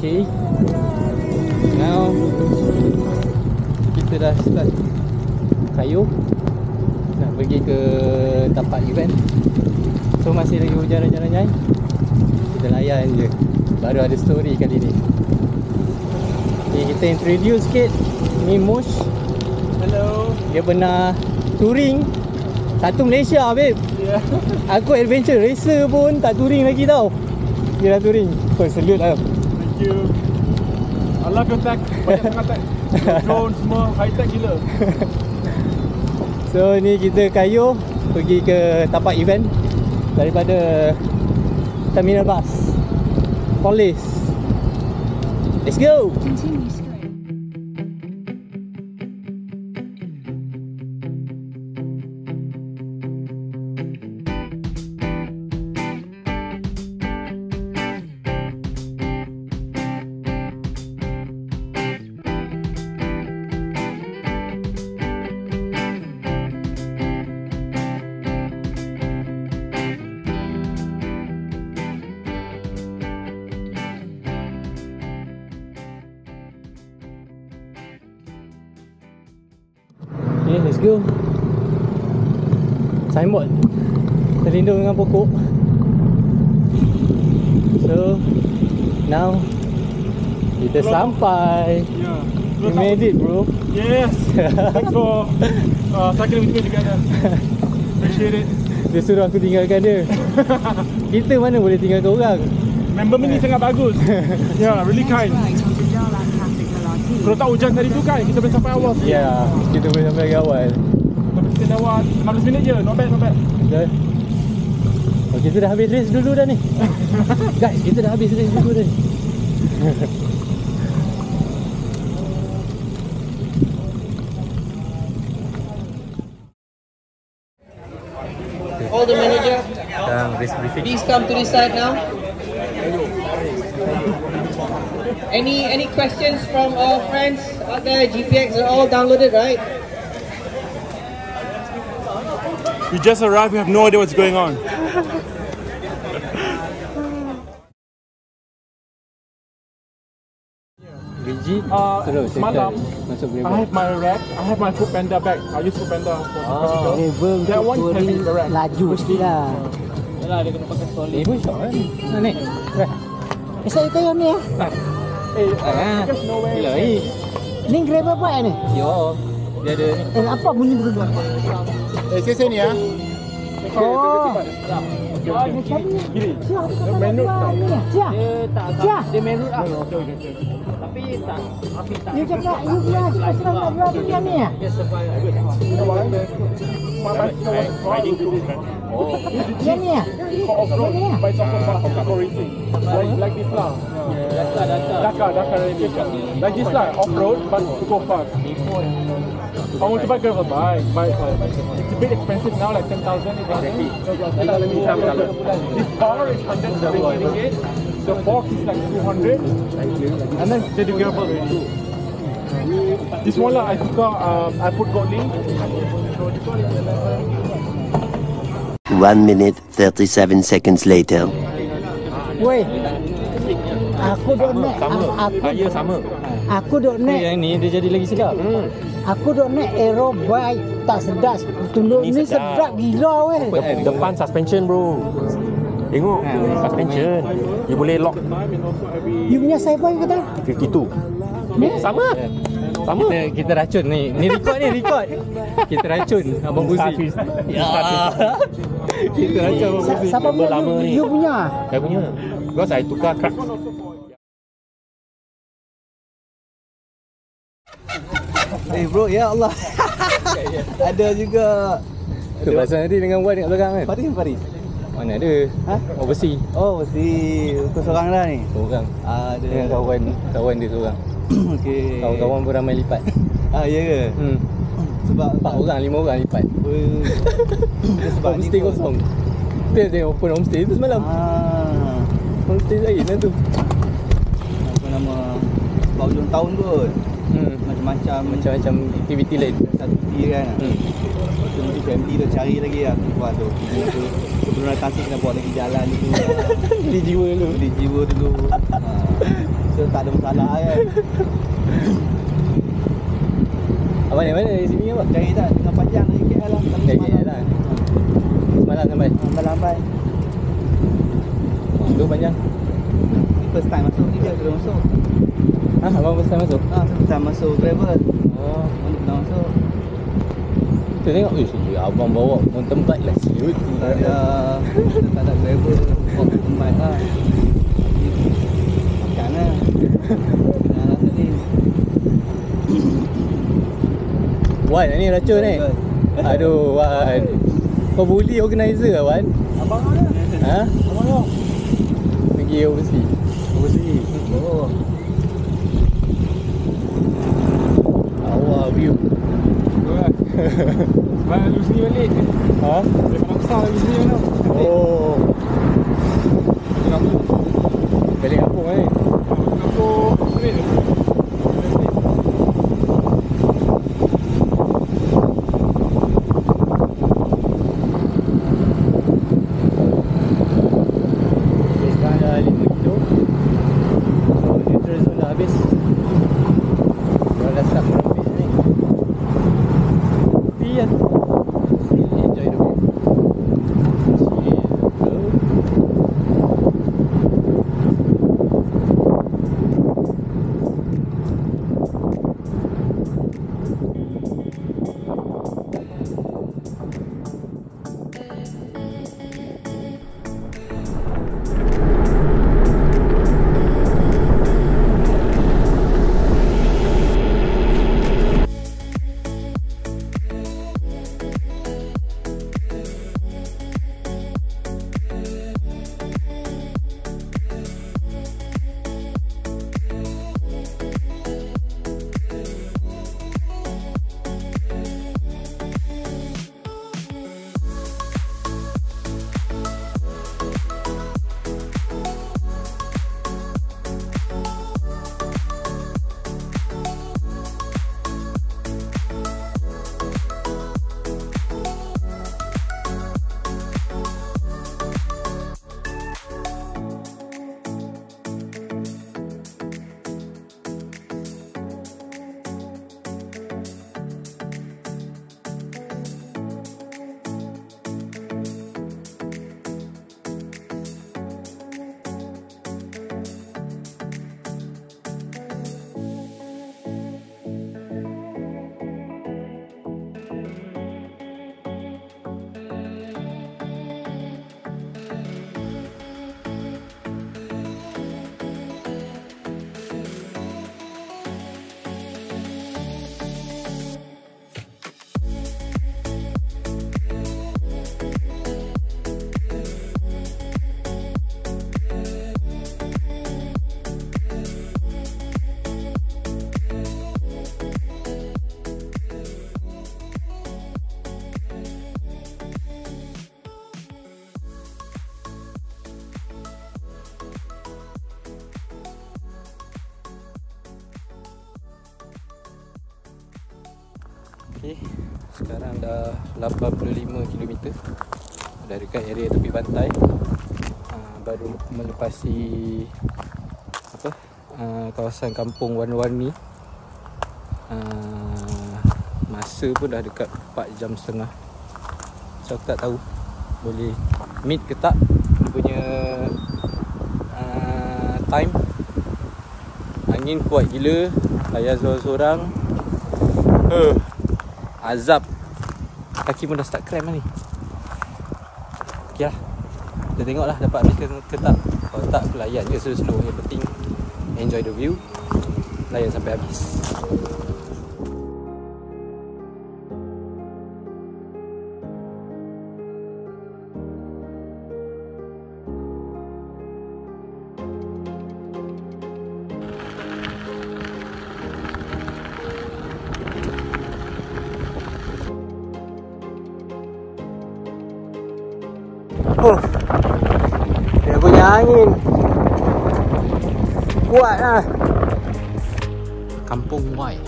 Okay. Now kita dah start kayu nak pergi ke tempat event. So masih lagi hujan-hujan. Kita layan je. Baru ada story kali ni. Okay, kita introduce sikit. Ni Mush. Hello. Dia pernah touring satu Malaysia, babe. Yeah. Aku adventure racer pun tak touring lagi tau. Dia dah touring. Kau salute lah. Thank you. I love your tech. Banyak sangat tech. Drone semua high tech gila. So ni kita kayu pergi ke tempat event daripada terminal bus Police. Let's go. Continue straight. Okay, let's go. Signboard terlindung dengan pokok. So now kita sampai. Yeah. We made it, bro. Yes. Thanks for cycling with me together. Appreciate it. Dia suruh aku tinggalkan dia. Kita mana boleh tinggalkan orang. Member ni sangat bagus. Yeah, really kind. Right onto Darlan Classic LRT. Kalau tak hujan tadi tu kan, kita boleh sampai awal. Ya, yeah, kita boleh sampai lagi awal. Kita lewat 15 minit je. Not bad, not bad. Dah. Oh, kita dah habis race dulu dah ni. Guys, kita dah habis race dulu dah ni. All the manager, Sekarang race briefing. please come to this side now. Any questions from our friends out there? GPX are all downloaded, right? We just arrived, we have no idea what's going on. Biji terus Semalam, masuk I Breville. have my rack, I have my Foodpanda bag. I use Foodpanda for bicycle. That one is having the rack. Laju mesti lah. Yalah, dia kena pakai solid. Ni pun shot kan. Nah, ni. Saya kaya ni ya. There's no way. Gila ni. Ni Grabber buat ni. Yo. Dia ada ni. Apa bunyi berdua? Sini ya. Oh. Gini. Siapa Menu tak. Siapa? Dia tak Ya. dia manual lah. Okay. Tapi tak Afiq tak. You cakap you punya senang nak jual punya ni ya? Dia survive. My bicycle was riding to this. Yang ni ya? Off-road, bicycle for racing. Like this lah. Dakar racing. Like this lah, off-road, but to go fast. I want to buy gravel bike. It's a bit expensive now, like 10,000 is exactly. This bar is 170 ringgit. The box is like 200. And then they do gravel already. This one lah, I put gold link. 1 minute 37 seconds later. Woi. Aku dok naik. Kaya sama. Aku dok Ni naik. yang ni dia jadi lagi sedap. Aku dok naik aero bike tak sedap. Tunduk ni sedap gila weh. Depan suspension bro. Tengok suspension. You boleh lock You punya saya pun kata. 52. Ni Sama. Sama. Kita racun ni. Ni record. Kita racun Abang Buzi. Ya. Kita racun Abang Buzi. siapa punya lama ni. you punya? Saya punya. Because saya tukar crack. Bro, ya Allah. Ada juga. Tu pasal tadi dengan Wan kat belakang kan. Faris. Mana ada? Ha? Overseas. Oh, mesti kau seorang dah ni. Seorang. Ada. Dengan kawan dia seorang. Okey. Kawan-kawan pun ramai lipat. Ya ke? Sebab 4 orang, 5 orang lipat. sebab Homestay kosong. Kita tengok open homestay tu semalam. Homestay lain lah tu. Apa nama? Sebab hujung tahun kot. Macam-macam aktiviti lain. satu tea kan. So mesti family tu cari lagi lah tempat tu. Sebelum datang sini kena buat lagi jalan dulu. Beli jiwa dulu. Beli jiwa dulu. So tak ada masalah kan. Abang ni mana dari sini apa? Cari tak tengah panjang dari KL lah. Dari KL lah. Semalam sampai? Lambat-lambat. Itu panjang. Ni first time masuk ni dia sudah masuk. Ha, abang first time masuk? First time masuk travel. Oh, Mana pernah masuk. kita tengok, abang bawa mountain bike lah siut. Tak ada travel. Bawa tempat lah. Makan lah. Makan lah tadi. Wan, ni racun ni. Aduh, Wan. Kau bully organizer lah, Wan. Abang mana? Ha? Abang mana? Pergi overseas. Overseas. Oh. Awal view. Betul lah. Sebab lu sini balik. Ha? Daripada besar lagi sini mana? Oh. Balik kampung ni. Kampung Smith tu. Sekarang dah 5 kilo. So neutral zone dah habis. Orang dah start merapis ni. Tapi kan still enjoy the view. Chill bro. Okay, sekarang dah 85 km. Dah dekat area tepi pantai. Baru melepasi kawasan kampung warna-warni. Masa pun dah dekat 4 jam setengah. So aku tak tahu boleh meet ke tak punya time. Angin kuat gila, layar sorang-sorang. Azab. Kaki pun dah start cramp lah ni. Okay lah, kita tengok lah dapat habis ke tak. Kalau tak, aku layan je slow-slow. Yang penting enjoy the view. Layan sampai habis. Dia punya angin kuat lah. Kampung Y.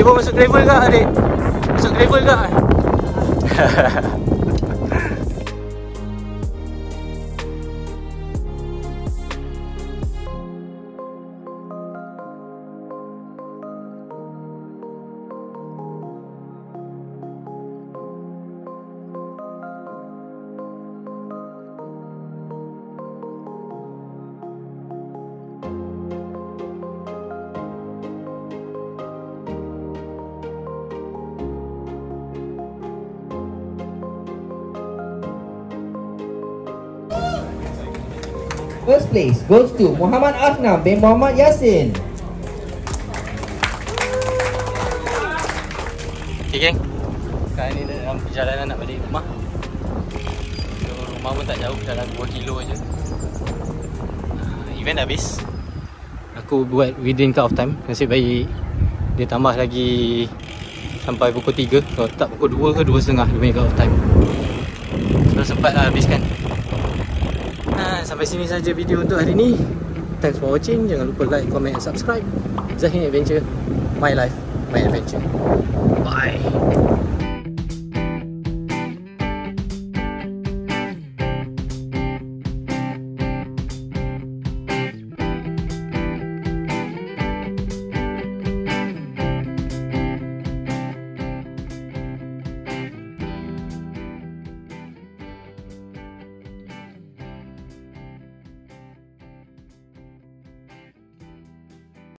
Adik pun masuk gravel ke adik? Masuk gravel ke? First place goes to Muhammad Afnam bin Muhammad Yasin. Okay geng, sekarang ni dalam perjalanan nak balik rumah. So, rumah pun tak jauh, dalam 2 kilo je. Event habis. Aku buat within cut off time. Nasib baik dia tambah lagi sampai pukul 3. Kalau tak pukul 2 ke 2.30 dia punya cut off time. So sempat lah habiskan. Sampai sini saja video untuk hari ni. Thanks for watching. Jangan lupa like, comment and subscribe. Zahin Adventure, my life, my adventure. Bye.